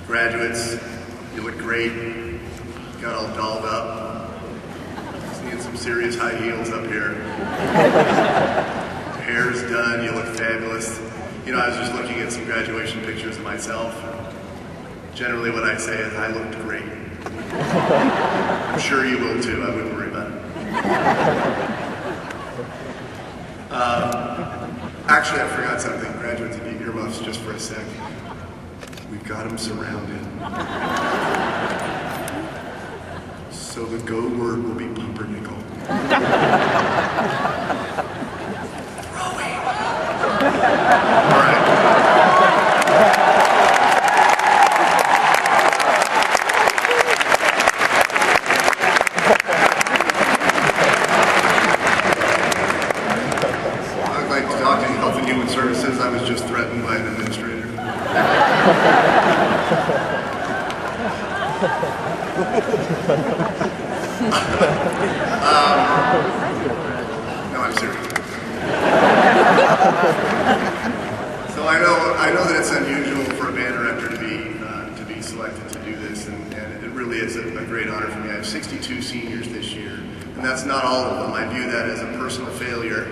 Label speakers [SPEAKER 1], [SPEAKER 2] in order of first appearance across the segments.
[SPEAKER 1] Graduates, you look great. Got all dolled up. Seeing some serious high heels up here. Hair's done, you look fabulous. You know, I was just looking at some graduation pictures of myself. Generally what I say is, I looked great. I'm sure you will too, I wouldn't worry about it. Actually, I forgot something. Graduates, if you earmuffs just for a sec. We've got them surrounded. So the go word will be pumpernickel. Throwing. All right. I'd like to talk to Health and Human Services. I was just threatened by an administrator. No, I'm serious. So I know that it's unusual for a band director to be selected to do this, and it really is a great honor for me. I have 62 seniors this year, and that's not all of them. I view that as a personal failure.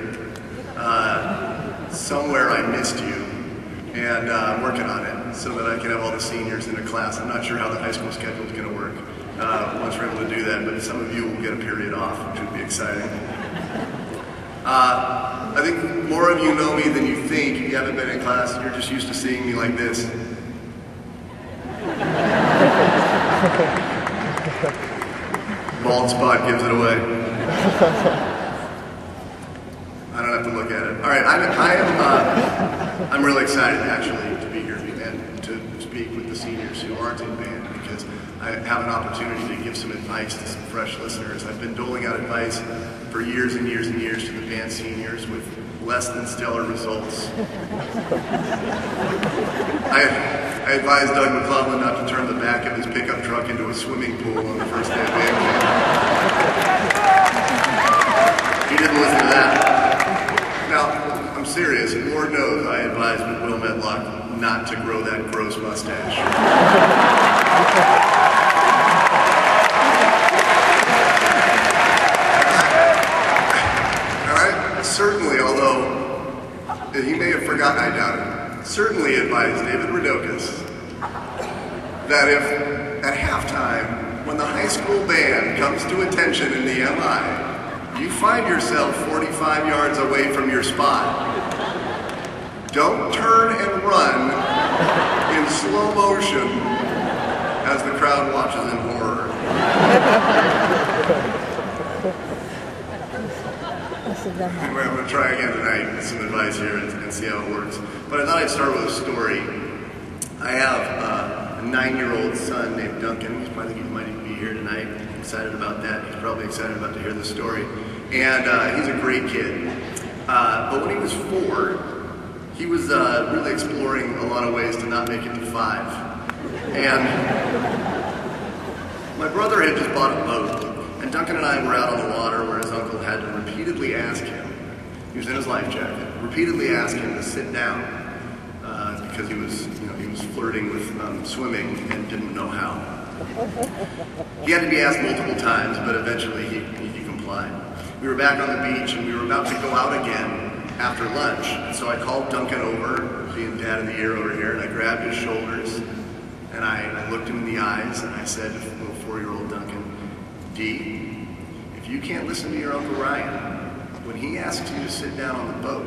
[SPEAKER 1] Somewhere I missed you, and I'm working on it so that I can have all the seniors in a class. I'm not sure how the high school schedule is going to work once we're able to do that, but some of you will get a period off, which would be exciting. I think more of you know me than you think. If you haven't been in class, you're just used to seeing me like this. Bald spot gives it away. I don't have to look at it. All right, I'm really excited actually to be here and to speak with the seniors who aren't in band, because I have an opportunity to give some advice to some fresh listeners. I've been doling out advice for years and years and years to the band seniors with less than stellar results. I advised Doug McClellan not to turn the back of his pickup truck into a swimming pool on the first day of band camp. He didn't listen to that. Now, I'm serious, and Lord knows I advised Will Medlock not to grow that gross mustache. And I certainly, although he may have forgotten, I doubt it, certainly advised David Rodokas that if at halftime, when the high school band comes to attention in the MI, you find yourself 45 yards away from your spot, don't turn and run in slow motion as the crowd watches in horror. Anyway, I'm going to try again tonight with some advice here and see how it works. But I thought I'd start with a story. I have a 9-year-old son named Duncan. I think he might even be here tonight. I'm excited about that. He's probably excited about to hear this story. And he's a great kid. But when he was 4, he was really exploring a lot of ways to not make it to 5. And my brother had just bought a boat. And Duncan and I were out on the water where his uncle had to repeatedly ask him, he was in his life jacket, repeatedly ask him to sit down because he was flirting with swimming and didn't know how. He had to be asked multiple times, but eventually he complied. We were back on the beach and we were about to go out again after lunch. And so I called Duncan over, being dad of the year over here, and I grabbed his shoulders and I looked him in the eyes and I said to little 4-year-old Duncan, D, if you can't listen to your Uncle Ryan, when he asks you to sit down on the boat,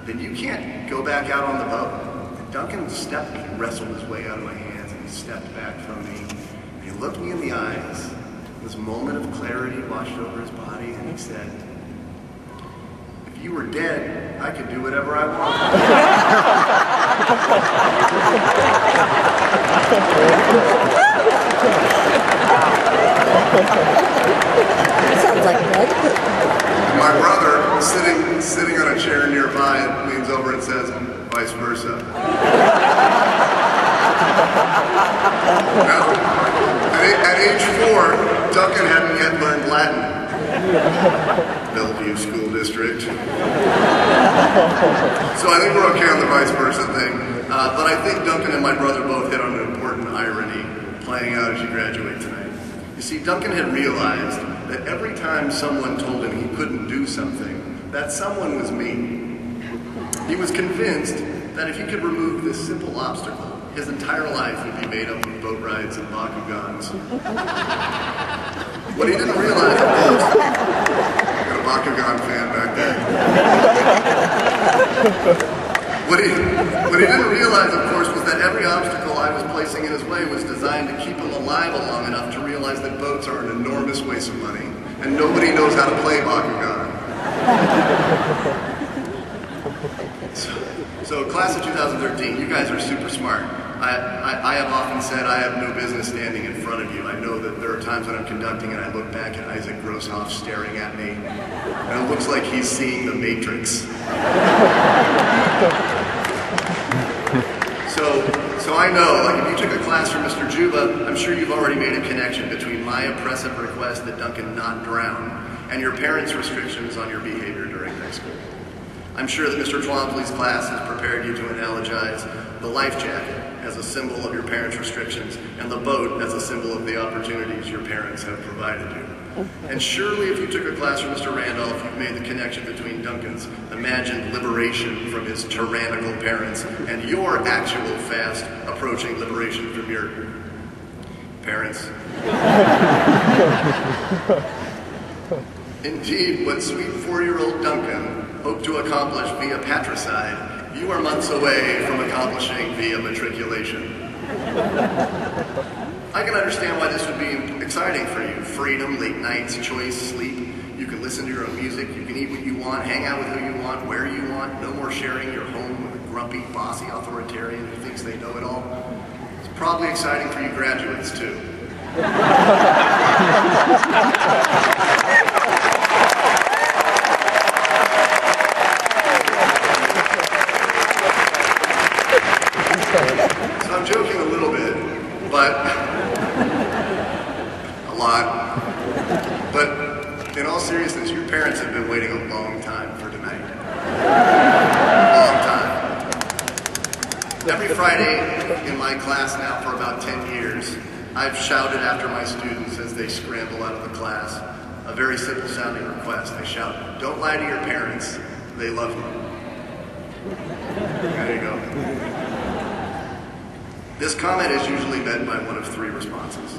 [SPEAKER 1] then you can't go back out on the boat. And Duncan wrestled his way out of my hands and he stepped back from me. And he looked me in the eyes. This moment of clarity washed over his body and he said, if you were dead, I could do whatever I wanted.
[SPEAKER 2] Sounds like Ned.
[SPEAKER 1] My brother, sitting on a chair nearby, leans over and says, vice versa. Now, at age 4, Duncan hadn't yet learned Latin. Bellevue School District. So I think we're okay on the vice versa thing. But I think Duncan and my brother both hit on an important irony playing out as you graduate tonight. You see, Duncan had realized that every time someone told him he couldn't do something, that someone was me. He was convinced that if he could remove this simple obstacle, his entire life would be made up of boat rides and Bakugans. What he didn't realize, of course, got a Bakugan fan back there. What he didn't realize, of course, was that every obstacle I was placing in his way was designed to keep him alive long enough to realize that boats are an enormous waste of money, and nobody knows how to play Bakugan. So class of 2013, you guys are super smart. I have often said I have no business standing in front of you. I know that there are times when I'm conducting and I look back at Isaac Groshoff staring at me, and it looks like he's seeing the Matrix. So I know, like if you took a class from Mr. Juba, I'm sure you've already made a connection between my oppressive request that Duncan not drown and your parents' restrictions on your behavior during high school. I'm sure that Mr. Twombly's class has prepared you to analogize the life jacket as a symbol of your parents' restrictions and the boat as a symbol of the opportunities your parents have provided you. And surely if you took a class from Mr. Randolph, you've made the connection between Duncan's imagined liberation from his tyrannical parents and your actual fast approaching liberation from your parents. Indeed, what sweet 4-year-old Duncan hoped to accomplish via patricide, you are months away from accomplishing via matriculation. I can understand why this would be exciting for you. Freedom, late nights, choice, sleep. You can listen to your own music. You can eat what you want, hang out with who you want, where you want. No more sharing your home with a grumpy, bossy authoritarian who thinks they know it all. It's probably exciting for you graduates, too. So I'm joking a little bit, but a lot. But in all seriousness, your parents have been waiting a long time for tonight. Long time. Every Friday in my class now for about 10 years, I've shouted after my students as they scramble out of the class a very simple sounding request. I shout, "Don't lie to your parents, they love you." There you go. This comment is usually met by one of 3 responses.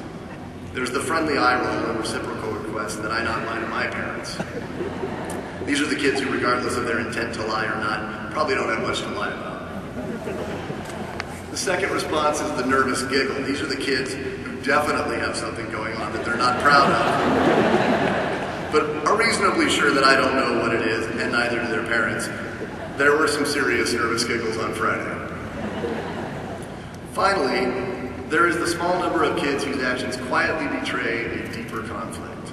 [SPEAKER 1] There's the friendly eye roll and reciprocal request that I not lie to my parents. These are the kids who, regardless of their intent to lie or not, probably don't have much to lie about. The second response is the nervous giggle. These are the kids who definitely have something going on that they're not proud of, but are reasonably sure that I don't know what it is, and neither do their parents. There were some serious nervous giggles on Friday. Finally, there is the small number of kids whose actions quietly betray a deeper conflict.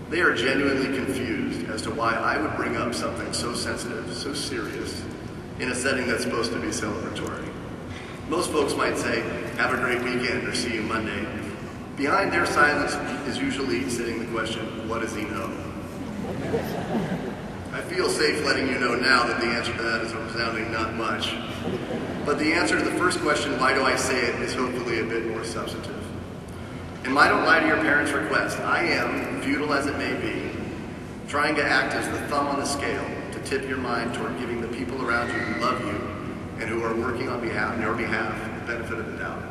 [SPEAKER 1] They are genuinely confused as to why I would bring up something so sensitive, so serious, in a setting that's supposed to be celebratory. Most folks might say, "Have a great weekend," or "See you Monday." Behind their silence is usually sitting the question, what does he know? I feel safe letting you know now that the answer to that is a resounding not much. But the answer to the first question, why do I say it, is hopefully a bit more substantive. In my Don't Lie to Your Parents request, I am, futile as it may be, trying to act as the thumb on the scale to tip your mind toward giving the people around you who love you and who are working on your behalf the benefit of the doubt.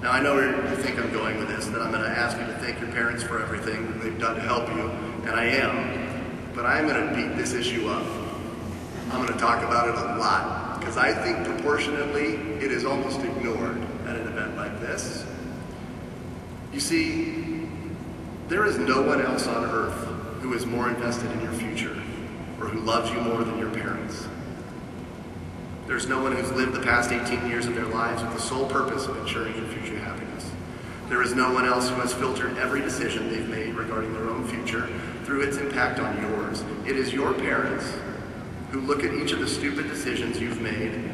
[SPEAKER 1] Now, I know where you think I'm going with this, that I'm going to ask you to thank your parents for everything that they've done to help you, and I am. But I'm going to beat this issue up. I'm going to talk about it a lot, because I think proportionately it is almost ignored at an event like this. You see, there is no one else on earth who is more invested in your future, or who loves you more than your parents. There's no one who's lived the past 18 years of their lives with the sole purpose of ensuring your future happiness. There is no one else who has filtered every decision they've made regarding their own future through its impact on yours. It is your parents who look at each of the stupid decisions you've made